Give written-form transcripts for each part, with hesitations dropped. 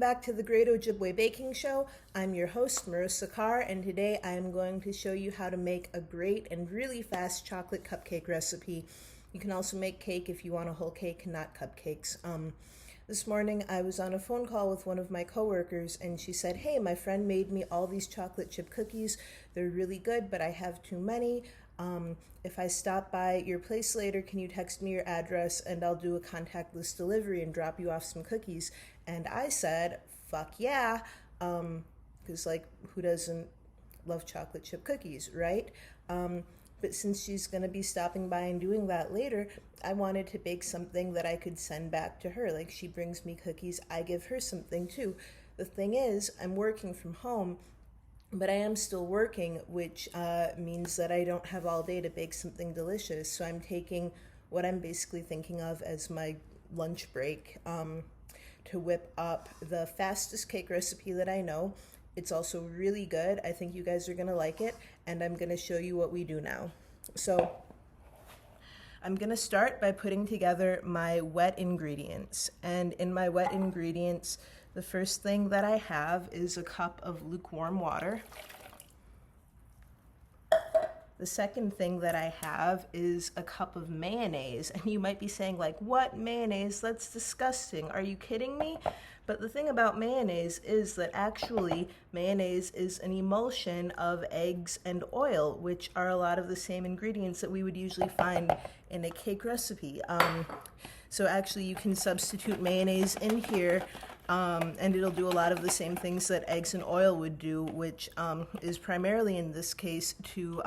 back to the Great Ojibwe Baking Show. I'm your host, Marissa Carr, and today I am going to show you how to make a great and really fast chocolate cupcake recipe. You can also make cake if you want a whole cake, not cupcakes. This morning I was on a phone call with one of my coworkers, and she said, hey, my friend made me all these chocolate chip cookies. They're really good, but I have too many. If I stop by your place later, can you text me your address and I'll do a contactless delivery and drop you off some cookies? And I said, fuck yeah, because who doesn't love chocolate chip cookies, right? But since she's going to be stopping by and doing that later, I wanted to bake something that I could send back to her. Like, she brings me cookies, I give her something too. The thing is, I'm working from home, but I am still working, which means that I don't have all day to bake something delicious. So I'm taking what I'm basically thinking of as my lunch break to whip up the fastest cake recipe that I know. It's also really good. I think you guys are gonna like it, and I'm gonna show you what we do now. So I'm gonna start by putting together my wet ingredients. And in my wet ingredients, the first thing that I have is a cup of lukewarm water. The second thing that I have is a cup of mayonnaise. And you might be saying, like, what, mayonnaise? That's disgusting. Are you kidding me? But the thing about mayonnaise is that actually mayonnaise is an emulsion of eggs and oil, which are a lot of the same ingredients that we would usually find in a cake recipe. So actually you can substitute mayonnaise in here, and it'll do a lot of the same things that eggs and oil would do, which is primarily in this case to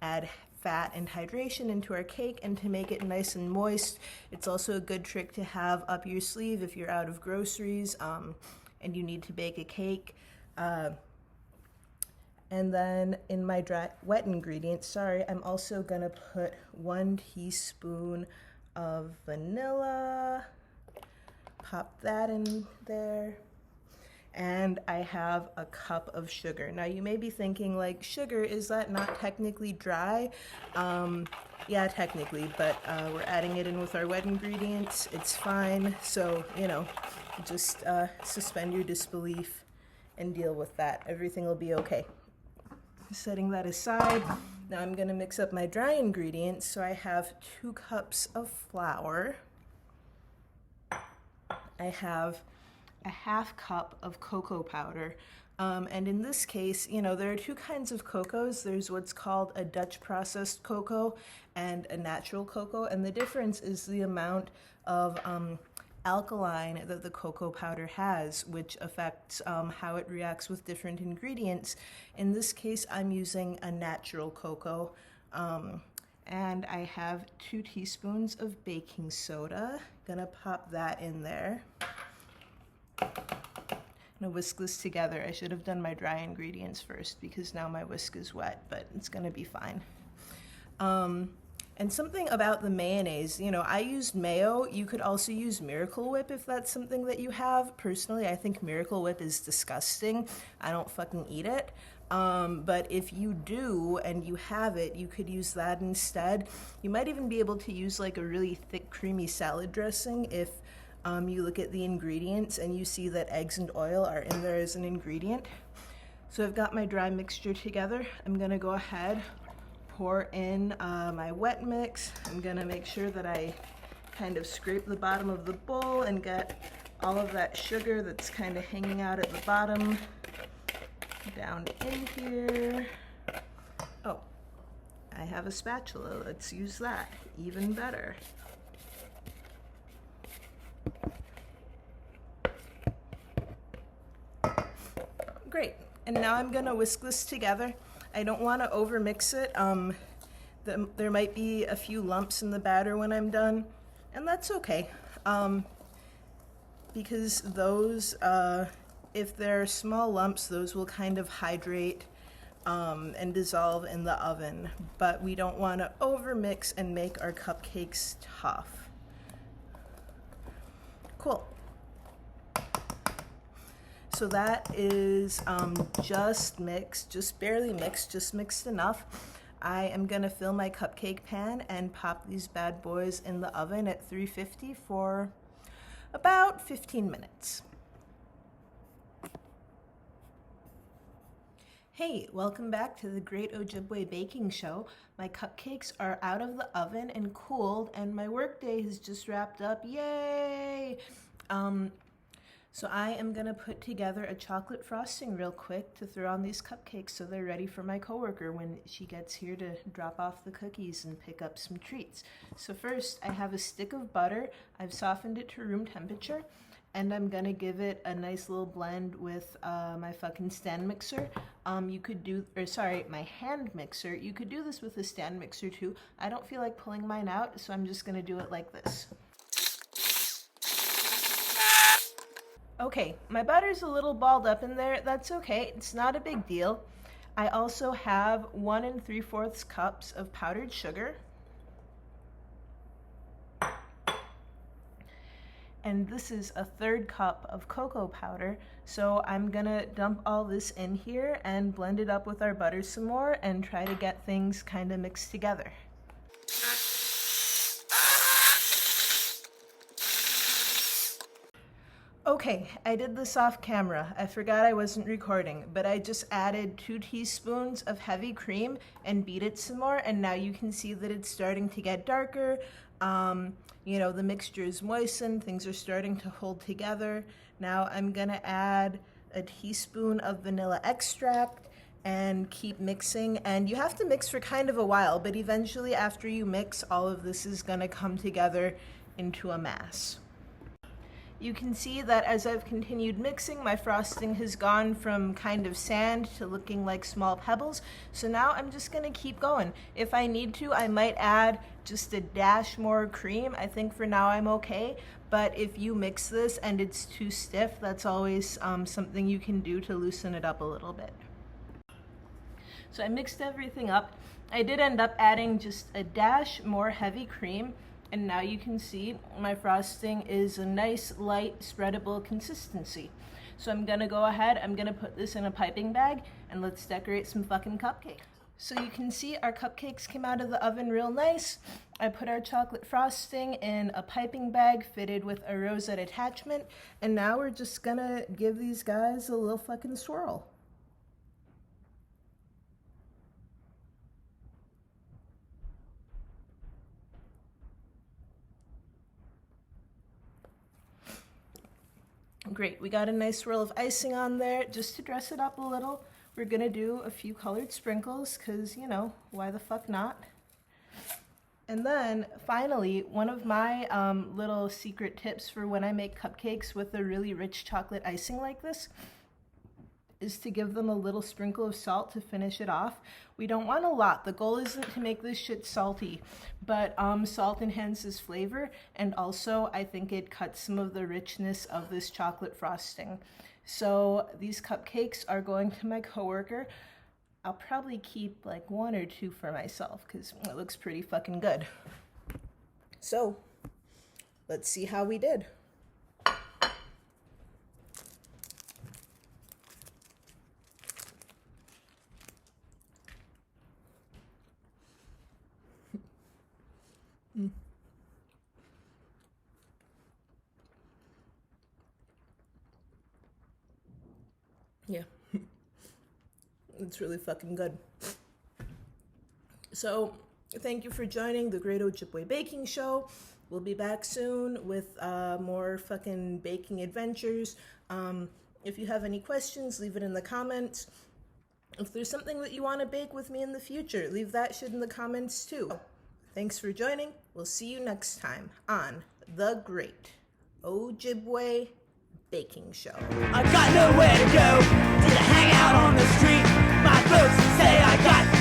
add fat and hydration into our cake and to make it nice and moist. It's also a good trick to have up your sleeve if you're out of groceries and you need to bake a cake. And then in my wet ingredients, I'm also gonna put 1 teaspoon of vanilla. Pop that in there. And I have a cup of sugar. Now you may be thinking, like, sugar, is that not technically dry? Yeah, technically, but we're adding it in with our wet ingredients. It's fine. So, just suspend your disbelief and deal with that. Everything will be okay. Setting that aside, now I'm gonna mix up my dry ingredients. So I have 2 cups of flour. I have a 1/2 cup of cocoa powder. And in this case, there are 2 kinds of cocos. There's what's called a Dutch processed cocoa and a natural cocoa. And the difference is the amount of alkaline that the cocoa powder has, which affects how it reacts with different ingredients. In this case, I'm using a natural cocoa. And I have 2 teaspoons of baking soda. Gonna pop that in there. I'm gonna whisk this together. I should have done my dry ingredients first because now my whisk is wet, but it's gonna be fine. And something about the mayonnaise, I used mayo. You could also use Miracle Whip if that's something that you have. Personally, I think Miracle Whip is disgusting. I don't fucking eat it. But if you do and you have it, you could use that instead. You might even be able to use like a really thick, creamy salad dressing if you look at the ingredients and you see that eggs and oil are in there as an ingredient. So I've got my dry mixture together. I'm gonna go ahead, pour in my wet mix. I'm gonna make sure that I kind of scrape the bottom of the bowl and get all of that sugar that's kind of hanging out at the bottom down in here. Oh, I have a spatula. Let's use that. Even better. Great. And now I'm gonna whisk this together. I don't want to overmix it. There might be a few lumps in the batter when I'm done, and that's okay. Because those, if they're small lumps, those will kind of hydrate and dissolve in the oven, but we don't want to overmix and make our cupcakes tough. Cool. So that is just mixed, just barely mixed, just mixed enough. I am gonna fill my cupcake pan and pop these bad boys in the oven at 350 for about 15 minutes. Hey, welcome back to the Great Ojibwe Baking Show. My cupcakes are out of the oven and cooled, and my workday has just wrapped up. Yay! So I am gonna put together a chocolate frosting real quick to throw on these cupcakes so they're ready for my coworker when she gets here to drop off the cookies and pick up some treats. So first, I have a stick of butter. I've softened it to room temperature. And I'm gonna give it a nice little blend with my fucking stand mixer. You could do, my hand mixer. You could do this with a stand mixer too. I don't feel like pulling mine out, so I'm just gonna do it like this. Okay, my butter's a little balled up in there. That's okay, it's not a big deal. I also have 1 3/4 cups of powdered sugar. And this is a 1/3 cup of cocoa powder. So I'm gonna dump all this in here and blend it up with our butter some more and try to get things kind of mixed together. Okay, I did this off camera. I forgot I wasn't recording, but I just added 2 teaspoons of heavy cream and beat it some more, and now you can see that it's starting to get darker. You know, the mixture is moistened, things are starting to hold together. Now I'm gonna add a teaspoon of vanilla extract and keep mixing. And you have to mix for kind of a while, but eventually after you mix, all of this is gonna come together into a mass. You can see that as I've continued mixing, my frosting has gone from kind of sand to looking like small pebbles. So now I'm just gonna keep going. If I need to, I might add just a dash more cream. I think for now I'm okay. But if you mix this and it's too stiff, that's always something you can do to loosen it up a little bit. So I mixed everything up. I did end up adding just a dash more heavy cream. And now you can see my frosting is a nice, light, spreadable consistency. So I'm gonna go ahead, I'm gonna put this in a piping bag, and let's decorate some fucking cupcakes. So you can see our cupcakes came out of the oven real nice. I put our chocolate frosting in a piping bag fitted with a rosette attachment, and now we're just gonna give these guys a little fucking swirl. Great, we got a nice swirl of icing on there. Just to dress it up a little, we're gonna do a few colored sprinkles, cause you know, why the fuck not? And then finally, one of my little secret tips for when I make cupcakes with a really rich chocolate icing like this is to give them a little sprinkle of salt to finish it off. We don't want a lot. The goal isn't to make this shit salty, but salt enhances flavor, and also I think it cuts some of the richness of this chocolate frosting. So these cupcakes are going to my coworker. I'll probably keep like 1 or 2 for myself because it looks pretty fucking good. So let's see how we did. Yeah, it's really fucking good. So thank you for joining the Great Ojibwe Baking Show. We'll be back soon with more fucking baking adventures. If you have any questions, leave it in the comments. If there's something that you want to bake with me in the future, leave that shit in the comments too. Thanks for joining. We'll see you next time on the Great Ojibwe Baking Show. I got nowhere to go, did I hang out on the street? My folks say I got